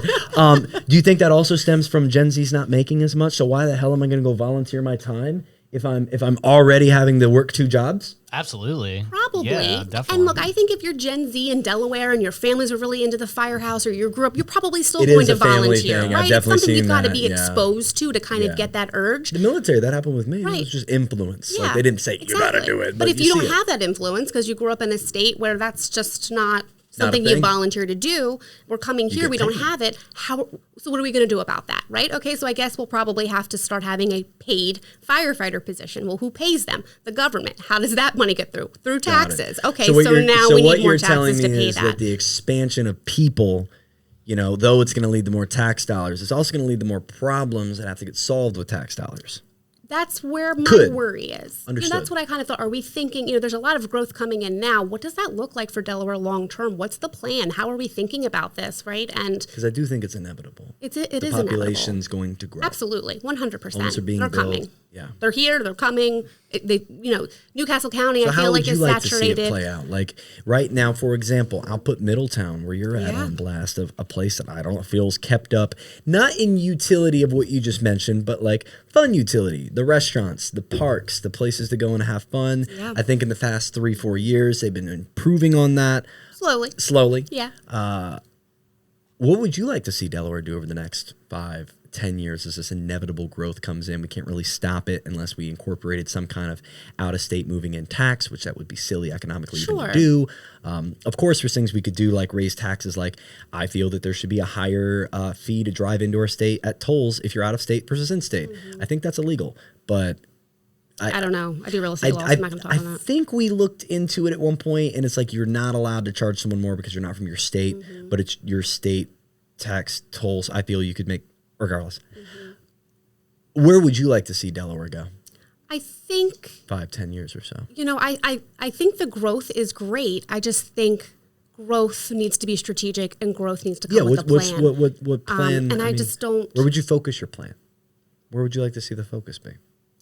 Do you think that also stems from Gen Z's not making as much? So why the hell am I going to go volunteer my time if I'm already having to work two jobs? Absolutely. Probably. Probably. Yeah, definitely. And look, I think if you're Gen Z in Delaware and your families are really into the firehouse or you grew up, you're probably still It going is to a family volunteer, thing. right? I've definitely it's something seen you've got to that, be exposed to kind of get that urge. The military, that happened with me. Right. It was just influence. Yeah, Like they didn't say, you got to do it. But if you don't see it. have that influence because you grew up in a state where that's just not something thing. you volunteer to do, we're coming here, get we don't paid. have it. So what are we going to do about that, right? Okay, so I guess we'll probably have to start having a paid firefighter position. Well, who pays them? The government. How does that money get through? Through taxes. Okay, so now we need more taxes to pay that. That the expansion of people, though it's going to lead to more tax dollars, it's also going to lead to more problems that have to get solved with tax dollars. That's where my worry is. Understood. That's what I kind of thought. Are we thinking, there's a lot of growth coming in now. What does that look like for Delaware long term? What's the plan? How are we thinking about this, right? And because I do think it's inevitable. It is the population's going to grow. Absolutely, 100%. Homes are being They're built. coming. Yeah. They're here. They're coming. Newcastle County, So I feel like is like saturated. to see it play out? Like right now, for example, I'll put Middletown, where you're at, on blast of a place that I don't feels kept up, not in utility of what you just mentioned, but like fun utility, the restaurants, the parks, the places to go and have fun. Yeah. I think in the past 3-4 years, they've been improving on that slowly. Yeah. What would you like to see Delaware do over the next 5-10 years as this inevitable growth comes in? We can't really stop it unless we incorporated some kind of out-of-state moving in tax, which that would be silly economically even to do. Of course, there's things we could do like raise taxes. Like I feel that there should be a higher fee to drive into our state at tolls if you're out of state versus in-state. I think that's illegal, but I don't know. I do real estate laws. I'm not going to talk on I that. think we looked into it at one point, and it's like you're not allowed to charge someone more because you're not from your state, but it's your state tax tolls. I feel you could make regardless. Where would you like to see Delaware go? I think 5-10 years or so. I think the growth is great. I just think growth needs to be strategic and growth needs to come with a plan. What plan? And I just don't. Where would you focus your plan? Where would you like to see the focus be?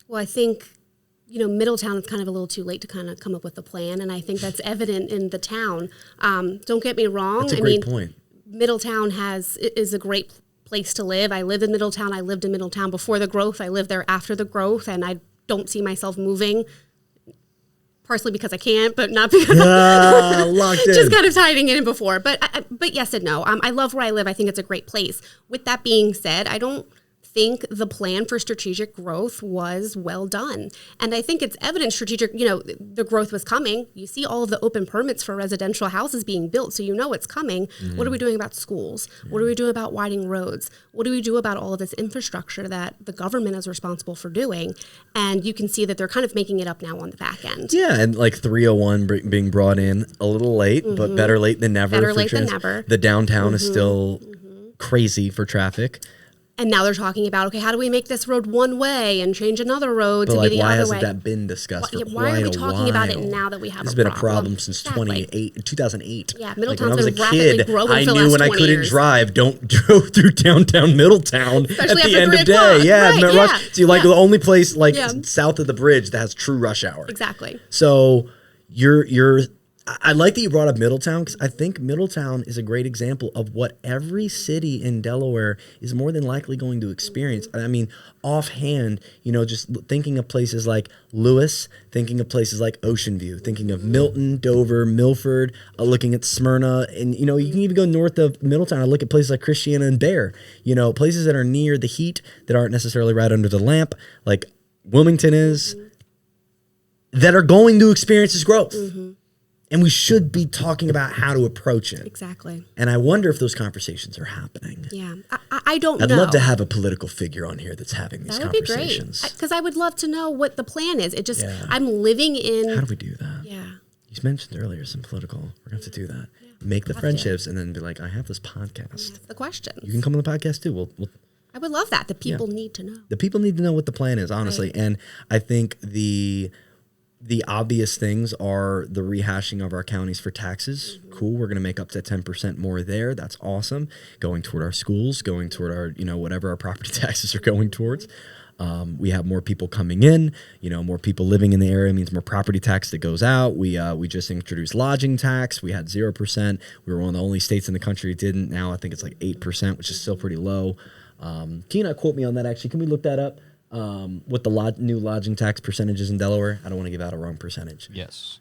Well, I think, Middletown is kind of a little too late to kind of come up with a plan, and I think that's evident in the town. Don't get me wrong. That's a great point. Middletown is a great place to live. I lived in Middletown. I lived in Middletown before the growth. I lived there after the growth, and I don't see myself moving. Partially because I can't, but not because locked in. Just kind of tiding in before. But yes and no. I love where I live. I think it's a great place. With that being said, I don't think the plan for strategic growth was well done. And I think it's evident the growth was coming. You see all of the open permits for residential houses being built, so it's coming. What are we doing about schools? What are we doing about widening roads? What do we do about all of this infrastructure that the government is responsible for doing? And you can see that they're kind of making it up now on the back end. Yeah, and like 301 being brought in a little late, but better late than never. Better late than never. The downtown is still crazy for traffic. And now they're talking about, okay, how do we make this road one way and change another road to be the other way? Why hasn't that been discussed for quite a while? Why are we talking about it now that we have It's a been problem? a problem since 2008. Yeah, Like Middletown's when I was a been rapidly kid, growing I for the knew last when I 20 couldn't years. drive, don't drove through downtown Middletown Especially at the after end of 3 day. o'clock. Yeah, Right, rush. yeah, So like yeah. the only place Yeah. south of the bridge that has true rush hour. Exactly. So I like that you brought up Middletown because I think Middletown is a great example of what every city in Delaware is more than likely going to experience. I mean, offhand, just thinking of places like Lewis, thinking of places like Ocean View, thinking of Milton, Dover, Milford, looking at Smyrna, and you can even go north of Middletown and look at places like Christiana and Bear, places that are near the heat that aren't necessarily right under the lamp, like Wilmington is, that are going to experience this growth. And we should be talking about how to approach it. Exactly. And I wonder if those conversations are happening. Yeah. I don't know. I'd love to have a political figure on here that's having these That would be conversations. great. Because I would love to know what the plan is. I'm living in. How do we do that? Yeah. You mentioned earlier some political. We're going to have to do that. Make the friendships and then be like, I have this podcast. That's the question. You can come on the podcast too. We'll I would love that. The people need to know. The people need to know what the plan is, honestly. Right. And I think the obvious things are the rehashing of our counties for taxes. Cool. We're going to make up to 10% more there. That's awesome. Going toward our schools, going toward our, whatever our property taxes are going towards. We have more people coming in, more people living in the area means more property tax that goes out. We just introduced lodging tax. We had 0%. We were one of the only states in the country that didn't. Now I think it's like 8%, which is still pretty low. Can you not quote me on that actually? Can we look that up? What the new lodging tax percentage is in Delaware? I don't want to give out a wrong percentage. Yes.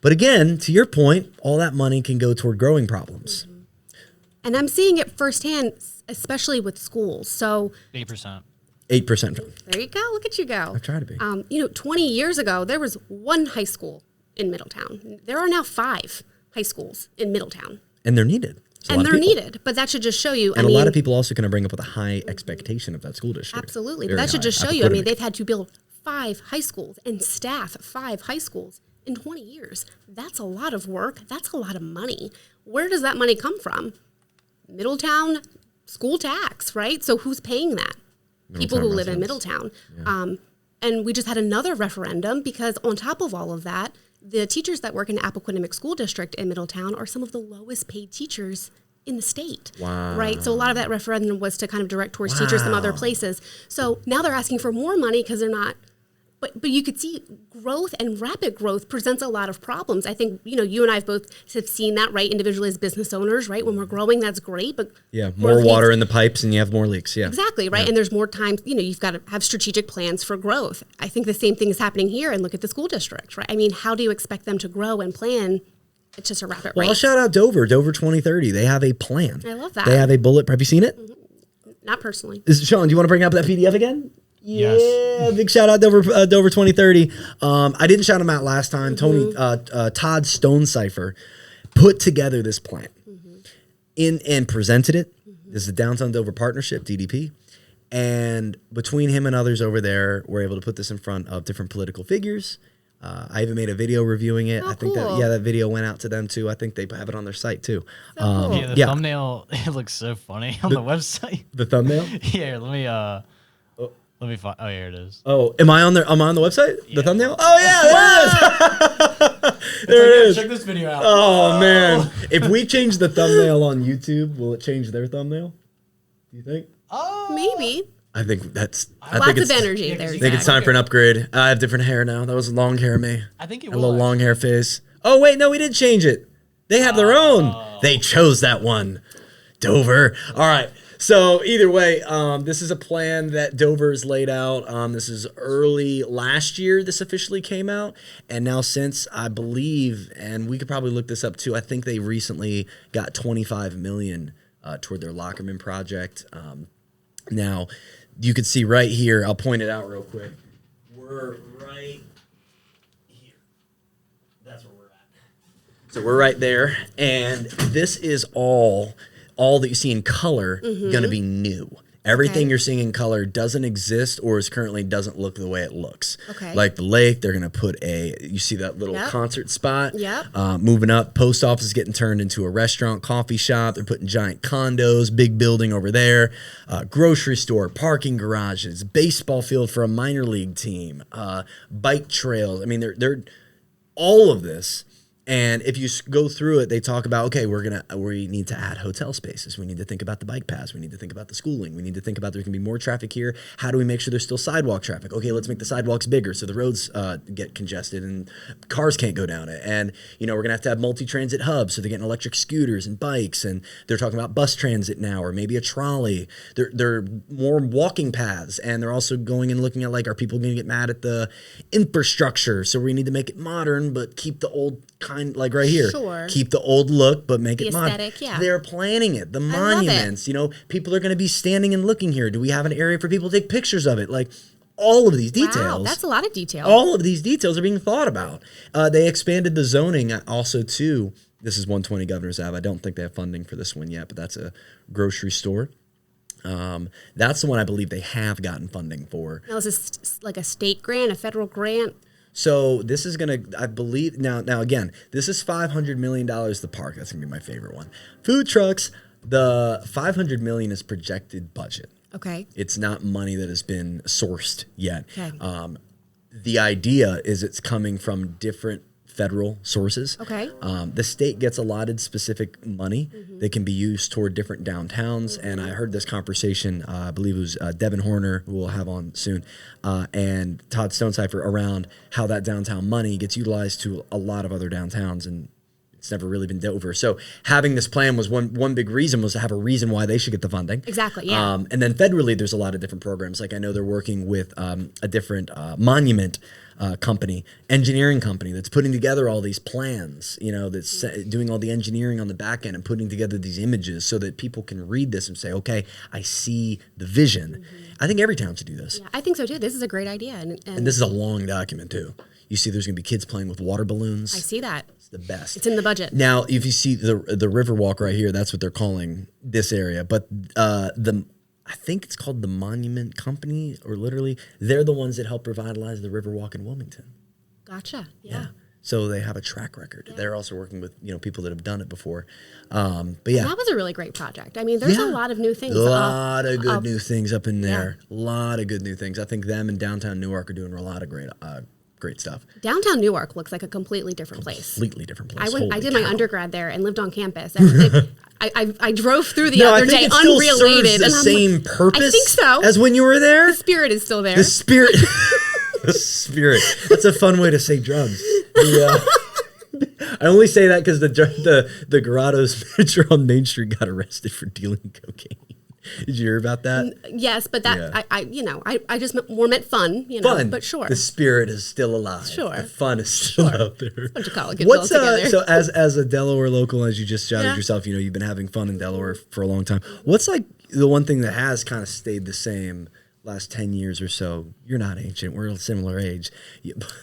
But again, to your point, all that money can go toward growing problems. Mm-hmm. And I'm seeing it firsthand, especially with schools. So 8%. 8%. there you go. Look at you go. I try to be. 20 years ago, there was one high school in Middletown. There are now 5 high schools in Middletown. And they're needed. And they're needed. But that should just show you. And a lot of people also going to bring up with a high expectation of that school district. Absolutely. Very But that should high. just show you. I mean, they've had to build 5 high schools and staff 5 high schools in 20 years. That's a lot of work. That's a lot of money. Where does that money come from? Middletown school tax, right? So who's paying that? People who live in Middletown. Yeah. And we just had another referendum because on top of all of that, the teachers that work in the Appoquinimink School District in Middletown are some of the lowest paid teachers in the state. Wow. Right? So a lot of that referendum was to kind of direct towards teachers from other places. So now they're asking for more money because they're not. But you could see growth and rapid growth presents a lot of problems. I think, you and I both have seen that, right? Individually as business owners, right? When we're growing, that's great. But yeah, more water in the pipes and you have more leaks. Yeah. Exactly, right? Yeah. And there's more time, you've got to have strategic plans for growth. I think the same thing is happening here, and look at the school district, right? I mean, how do you expect them to grow and plan? It's just a rapid rate. Well, I'll shout out Dover 2030. They have a plan. I love that. They have a bullet. Have you seen it? Mm-hmm. Not personally. Sean, do you want to bring up that PDF again? Yes. Yeah, big shout out Dover 2030. I didn't shout him out last time. Todd Stonecipher put together this plan and presented it. This is the Downtown Dover Partnership, DDP. And between him and others over there, we're able to put this in front of different political figures. I even made a video reviewing it. I think cool. that video went out to them too. I think they have it on their site too. Cool. Yeah, the thumbnail, it looks so funny on the website. The thumbnail? Yeah, let me find. Oh, here it is. Oh, am I on there? Am I on the website? Yeah. The thumbnail? Oh yeah, there it is. There it is. Check this video out. Oh man, if we change the thumbnail on YouTube, will it change their thumbnail? Do you think? Oh, maybe. I think that's. Lots of energy there. I think it's time for an upgrade. I have different hair now. That was long hair me. I think it a little long hair face. Oh wait, no, we did change it. They have their own. They chose that one. Dover. All right. So either way, this is a plan that Dover's laid out. This is early last year. This officially came out, and now since I believe, and we could probably look this up too. I think they recently got $25 million toward their Lockerman project. Now, you can see right here. I'll point it out real quick. We're right here. That's where we're at. So we're right there, and this is all that you see in color going to be new. Everything you're seeing in color doesn't exist or is currently doesn't look the way it looks. Okay. Like the lake, they're going to put you see that little concert spot? Yep. Moving up, post office is getting turned into a restaurant, coffee shop. They're putting giant condos, big building over there, grocery store, parking garages, baseball field for a minor league team, bike trails. I mean, they're all of this. And if you go through it, they talk about, okay, we need to add hotel spaces. We need to think about the bike paths. We need to think about the schooling. We need to think about there's going to be more traffic here. How do we make sure there's still sidewalk traffic? Okay, let's make the sidewalks bigger so the roads get congested and cars can't go down it. And, we're going to have multi-transit hubs. So they're getting electric scooters and bikes. And they're talking about bus transit now or maybe a trolley. They're more walking paths. And they're also going and looking at, are people going to get mad at the infrastructure? So we need to make it modern but keep the old kind, like right here. Sure. Keep the old look, but make it modern. Aesthetic, yeah. They're planning it. The monuments, people are going to be standing and looking here. Do we have an area for people to take pictures of it? All of these details. Wow, that's a lot of detail. All of these details are being thought about. They expanded the zoning also too. This is 120 Governor's Ave. I don't think they have funding for this one yet, but that's a grocery store. That's the one I believe they have gotten funding for. Now, is this like a state grant, a federal grant? So this is going to, I believe, now again, this is $500 million, the park. That's going to be my favorite one. Food trucks, the $500 million is projected budget. Okay. It's not money that has been sourced yet. Okay. The idea is it's coming from different federal sources. Okay. The state gets allotted specific money that can be used toward different downtowns. And I heard this conversation, I believe it was Devin Horner, who we'll have on soon, and Todd Stonecipher around how that downtown money gets utilized to a lot of other downtowns. And It's never really been over. So having this plan was one big reason, was to have a reason why they should get the funding. Exactly, yeah. And then federally, there's a lot of different programs. Like I know they're working with a different monument company, engineering company that's putting together all these plans, that's doing all the engineering on the back end and putting together these images so that people can read this and say, okay, I see the vision. I think every town should do this. Yeah, I think so too. This is a great idea. And this is a long document too. You see there's going to be kids playing with water balloons. I see that. It's the best. It's in the budget. Now, if you see the river walk right here, that's what they're calling this area. But I think it's called the Monument Company, or literally, they're the ones that help revitalize the Riverwalk in Wilmington. Gotcha. Yeah. So they have a track record. Yeah. They're also working with people that have done it before. But yeah, that was a really great project. I mean, there's a lot of new things. A lot of good new things up in there. A lot of good new things. I think them and downtown Newark are doing a lot of great stuff. Downtown Newark looks like a completely different place. Completely different place. I did my undergrad there and lived on campus. And I drove through the other day unrelated. The same purpose. I think so. As when you were there. The spirit is still there. The spirit. The spirit. That's a fun way to say drugs. I only say that because the Grotto's manager on Main Street got arrested for dealing cocaine. Did you hear about that? Yes, but that I just more meant fun, fun. But sure, the spirit is still alive. Sure, the fun is still out there. A bunch of college kids all together. So as a Delaware local, as you just shouted yourself, you've been having fun in Delaware for a long time. What's like the one thing that has kind of stayed the same last 10 years or so? You're not ancient. We're a similar age.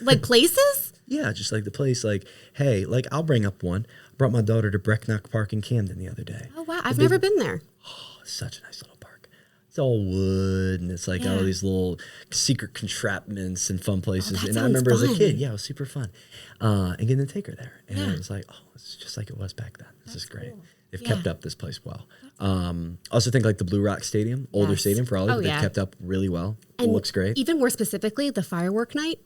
Like places? Yeah, just like the place. Like, hey, I'll bring up one. I brought my daughter to Brecknock Park in Camden the other day. Oh wow, I've never been there. Such a nice little park. It's all wood, and it's all these little secret contraptions and fun places. And I remember as a kid, it was super fun. And getting to take her there. And it was like, it's just like it was back then. This is great. Cool. They've kept up this place well. Also think like the Blue Rock Stadium, older stadium for Raleigh, they've kept up really well. And it looks great. Even more specifically, the firework night.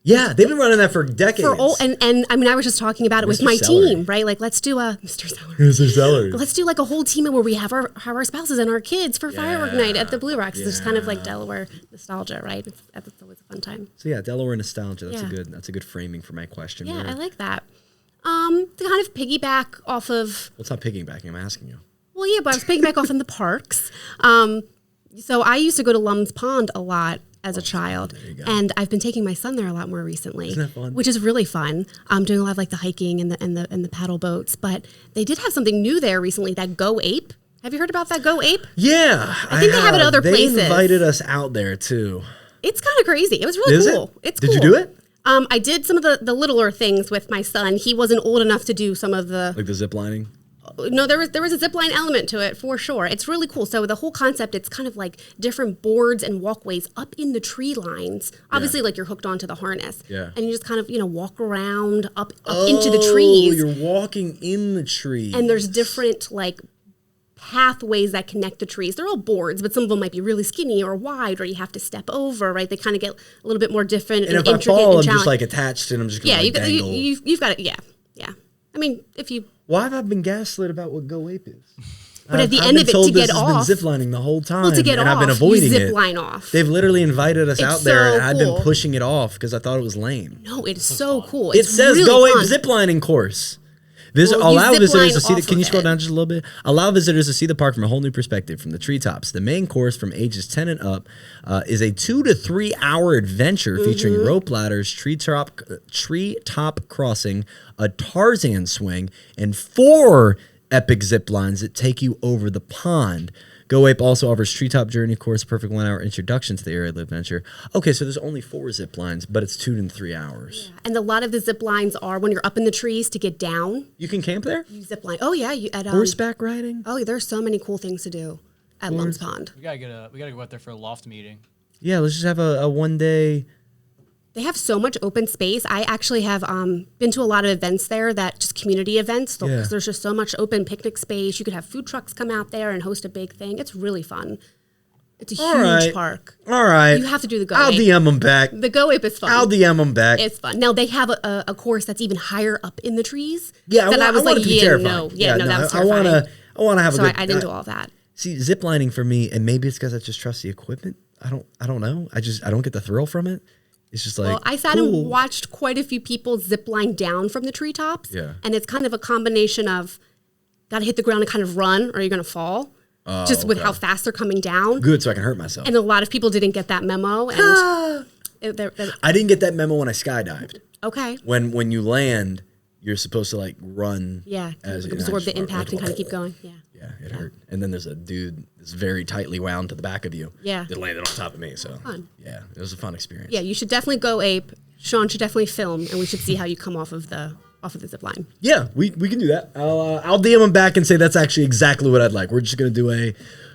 Yeah, they've been running that for decades. And I mean, I was just talking about it with my team, right? Like, let's do a Mr. Sellers. Let's do like a whole team where we have our spouses and our kids for firework night at the Blue Rocks. It's kind of like Delaware nostalgia, right? It's always a fun time. So yeah, Delaware nostalgia. That's a good framing for my question. Yeah, I like that. To kind of piggyback off of. Well, it's not piggybacking. I'm asking you. Well, yeah, but I was piggybacking off in the parks. So I used to go to Lum's Pond a lot as a child, and I've been taking my son there a lot more recently. Isn't that fun? Which is really fun. I'm doing a lot of like the hiking and the paddle boats, but they did have something new there recently, that Go Ape. Have you heard about that Go Ape? Yeah, I think they have it other places. They invited us out there too. It's kind of crazy. It was really cool. It's cool. Did you do it? I did some of the littler things with my son. He wasn't old enough to do some of the zip lining. No, there was a zip line element to it for sure. It's really cool. So the whole concept, it's kind of like different boards and walkways up in the tree lines. Obviously, like you're hooked onto the harness. Yeah. And you just kind of, walk around up into the trees. Oh, you're walking in the trees. And there's different like pathways that connect the trees. They're all boards, but some of them might be really skinny or wide, or you have to step over, right? They kind of get a little bit more different and intricate. If I fall, I'm just like attached and I'm just going to dangle. You've got it. Yeah. I mean, if you... Why have I been gaslit about what Go Ape is? But at the end of it, to get off... I've been ziplining the whole time, to get and off, I've been avoiding you zip line off. They've literally invited us out there, so and I've cool. been pushing it off because I thought it was lame. No, it's so cool. It says really Go Ape fun. ziplining course. Allow visitors to see can you scroll down just a little bit? Allow visitors to see the park from a whole new perspective from the treetops. The main course from ages 10 and up is a 2 to 3 hour adventure featuring rope ladders, treetop crossing, a Tarzan swing, and 4 epic zip lines that take you over the pond. Go Ape also offers treetop journey course, a perfect 1 hour introduction to the area of adventure. Okay, so there's only 4 zip lines, but it's 2 to 3 hours. Yeah. And a lot of the zip lines are when you're up in the trees to get down. You can camp there? You zip line. Oh yeah, at horseback riding. Oh, there's so many cool things to do at Lum's Pond. We gotta go out there for a loft meeting. Yeah, let's just have a 1 day. They have so much open space. I actually have been to a lot of events there, that just community events. Because there's just so much open picnic space. You could have food trucks come out there and host a big thing. It's really fun. It's a huge park. All right. You have to do the Go Ape. I'll DM them back. The Go Ape is fun. I'll DM them back. It's fun. Now, they have a course that's even higher up in the trees. Yeah, I was like, that was terrifying. That was terrifying. I want to have a good... I didn't do all that. See, ziplining for me, and maybe it's because I just trust the equipment. I don't know. I don't get the thrill from it. It's just like, well, I sat cool. and watched quite a few people zip line down from the treetops. Yeah. And it's kind of a combination of got to hit the ground and kind of run or you're going to fall. Just with how fast they're coming down. Good, so I can hurt myself. And a lot of people didn't get that memo. And I didn't get that memo when I skydived. okay. When you land, you're supposed to like run. Yeah. As Absorb the impact and kind of keep going. Yeah. Yeah, it hurt. And then there's a dude that's very tightly wound to the back of you. Yeah. That landed on top of me. So Fun. yeah, it was a fun experience. Yeah, you should definitely go ape. Sean should definitely film, and we should see how you come off of the zip line. Yeah, we can do that. I'll DM him back and say that's actually exactly what I'd like. We're just gonna do a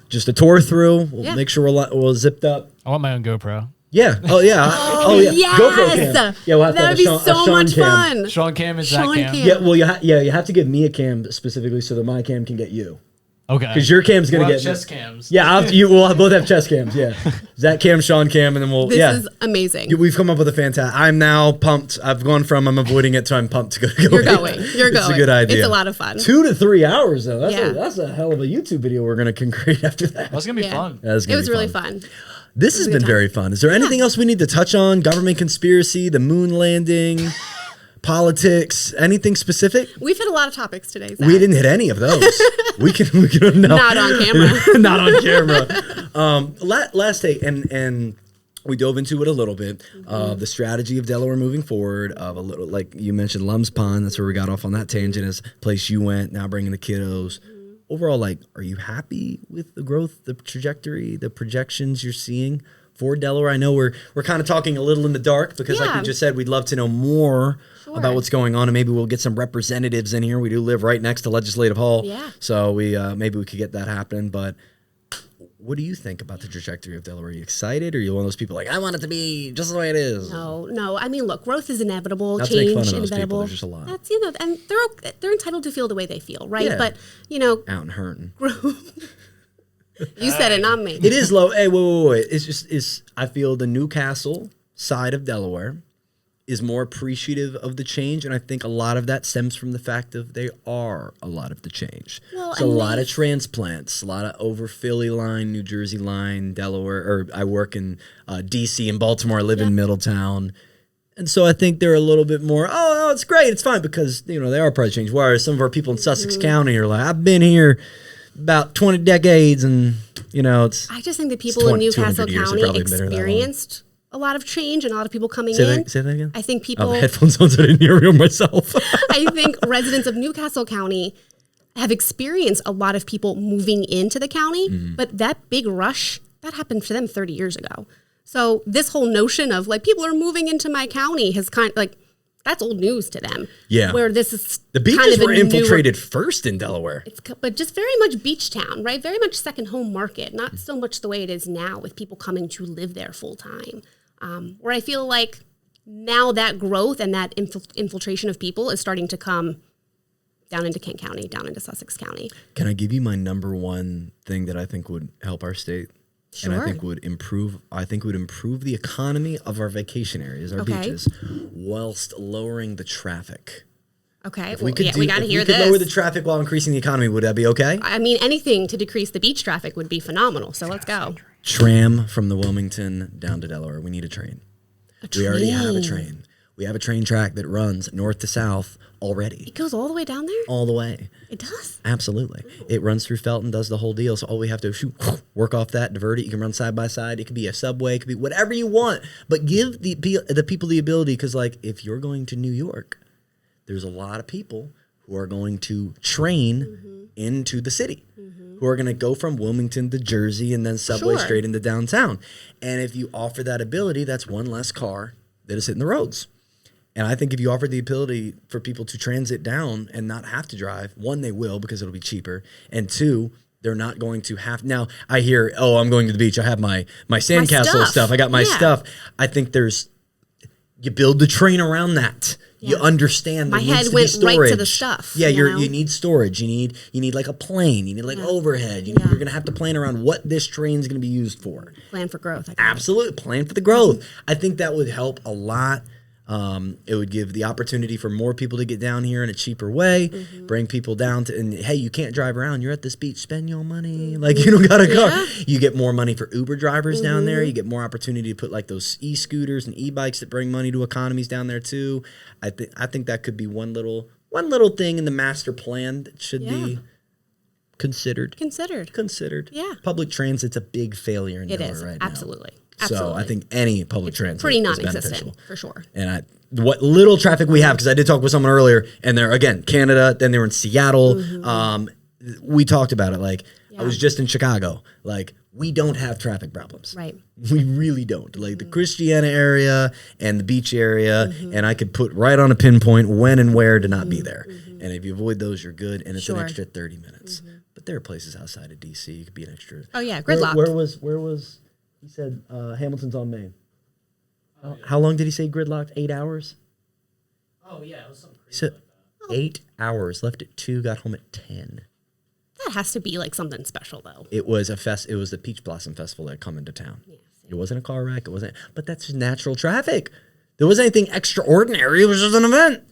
tour through. We'll make sure we're zipped up. I want my own GoPro. Yeah. Oh yeah. Oh yeah. Yes! GoPro cam. Yeah, we'll have to That have would a be Sean, so a Sean much cam. fun. Sean Cam is Sean that cam? Cam. Yeah. Well, you have to give me a cam specifically so that my cam can get you. Okay. Because your cam's gonna We'll get have chest cams. Yeah, we'll both have chest cams. Yeah, Zach cam, Sean cam, and then we'll. This is amazing. We've come up with a fantastic. I'm now pumped. I've gone from I'm avoiding it to I'm pumped to go. You're going. You're It's going. a good idea. It's a lot of fun. 2 to 3 hours though. Yeah. That's a hell of a YouTube video we're gonna create after that. That's gonna be Yeah. fun. That's It gonna was be really fun. fun. This has a been good very fun. Is there anything else we need to touch on? Government conspiracy, the moon landing, politics, anything specific? We've hit a lot of topics today, Zach. We didn't hit any of those. we can no. Not on camera. Not on camera. Last take, and we dove into it a little bit. The strategy of Delaware moving forward. Of a little, like you mentioned, Lum's Pond. That's where we got off on that tangent. Is the place you went. Now bringing the kiddos. Overall, like, are you happy with the growth, the trajectory, the projections you're seeing for Delaware? I know we're kind of talking a little in the dark because, like we just said, we'd love to know more about what's going on, and maybe we'll get some representatives in here. We do live right next to Legislative Hall, so we maybe we could get that happening. But what do you think about the trajectory of Delaware? Are you excited, or are you one of those people like, I want it to be just the way it is? No. I mean, look, growth is inevitable. Not to Change make fun of those inevitable. people. There's just a lot. That's and they're entitled to feel the way they feel, right? Yeah. But Out and hurting. you said it, not me. It is low. Hey, wait. It's I feel the Newcastle side of Delaware is more appreciative of the change, and I think a lot of that stems from the fact of they are a lot of the change. Well, so a lot of transplants, a lot of over Philly line, New Jersey line, Delaware, or I work in D.C. and Baltimore. I live in Middletown. And so I think they're a little bit more, oh, it's great, it's fine, because, they are part of the change. Whereas some of our people in Sussex County are like, I've been here about 20 decades, and, it's... I just think that people in Newcastle County experienced a lot of change and a lot of people coming in. Say that again? I think people... I have headphones on, so I didn't hear it myself. I think residents of Newcastle County have experienced a lot of people moving into the county, but that big rush, that happened for them 30 years ago. So this whole notion of like people are moving into my county has kind of like, that's old news to them. Yeah. Where this is the beaches kind of were infiltrated first in Delaware. But just very much beach town, right? Very much second home market, not so much the way it is now with people coming to live there full time. Where I feel like now that growth and that infiltration of people is starting to come down into Kent County, down into Sussex County. Can I give you my number one thing that I think would help our state? Sure. And I think would improve the economy of our vacation areas, our beaches, whilst lowering the traffic. Okay. We got to hear this. If we could lower the traffic while increasing the economy, would that be okay? I mean, anything to decrease the beach traffic would be phenomenal. So let's go. Tram from the Wilmington down to Delaware. We need a train. We already have a train. We have a train track that runs north to south already. It goes all the way down there? All the way. It does? Absolutely. It runs through Felton, does the whole deal. So all we have to work off that, divert it. You can run side by side. It could be a subway. It could be whatever you want. But give the people the ability, because like if you're going to New York, there's a lot of people who are going to train into the city, who are going to go from Wilmington to Jersey and then subway straight into downtown. And if you offer that ability, that's one less car that is hitting the roads. And I think if you offer the ability for people to transit down and not have to drive, one, they will because it'll be cheaper. And two, they're not going to have. Now, I hear, I'm going to the beach. I have my sandcastle stuff. I got my stuff. I think you build the train around that. Yeah. You understand my head went right to the stuff. Yeah, you need storage. You need like a plane. You need like overhead. You're going to have to plan around what this train is going to be used for. Plan for growth. Absolutely. Plan for the growth. I think that would help a lot. It would give the opportunity for more people to get down here in a cheaper way, bring people down to, and hey, you can't drive around. You're at this beach, spend your money. Like, you don't got a car. You get more money for Uber drivers down there. You get more opportunity to put like those e-scooters and e-bikes that bring money to economies down there too. I think that could be one little thing in the master plan that should be considered. Yeah. Public transit's a big failure in Delaware right now. Absolutely. So I think any public transit pretty is non-existent beneficial. for sure. And what little traffic we have, because I did talk with someone earlier, and they're, again, Canada, then they were in Seattle. We talked about it. Like, I was just in Chicago. Like, we don't have traffic problems. Right. We really don't. Like, the Christiana area and the beach area, and I could put right on a pinpoint when and where to not be there. And if you avoid those, you're good, and it's an extra 30 minutes. But there are places outside of D.C. you could be an extra. Oh, yeah, gridlock. Where was he said Hamilton's on Main. How long did he say gridlocked? 8 hours? Oh, yeah. It was something crazy. He said 8 hours, left at 2, got home at 10. That has to be like something special, though. It was it was the Peach Blossom Festival that come into town. It wasn't a car wreck. But that's just natural traffic. There wasn't anything extraordinary. It was just an event.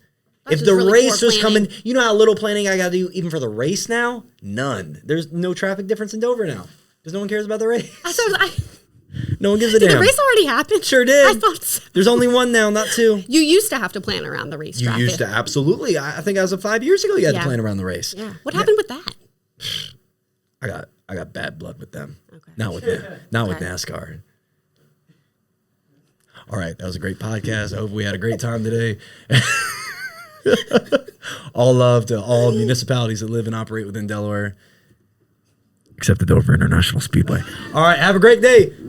If the really race was coming, you know how little planning I got to do even for the race now? None. There's no traffic difference in Dover now because no one cares about the race. No one gives a damn. Did the race already happen? Sure did. I thought so. There's only one now, not two. You used to have to plan around the race. You used to, absolutely. I think as of 5 years ago, you had to plan around the race. Yeah. What happened with that? I got bad blood with them. Okay. Not with NASCAR. All right, that was a great podcast. I hope we had a great time today. All love to all municipalities that live and operate within Delaware. Except the Dover International Speedway. All right, have a great day.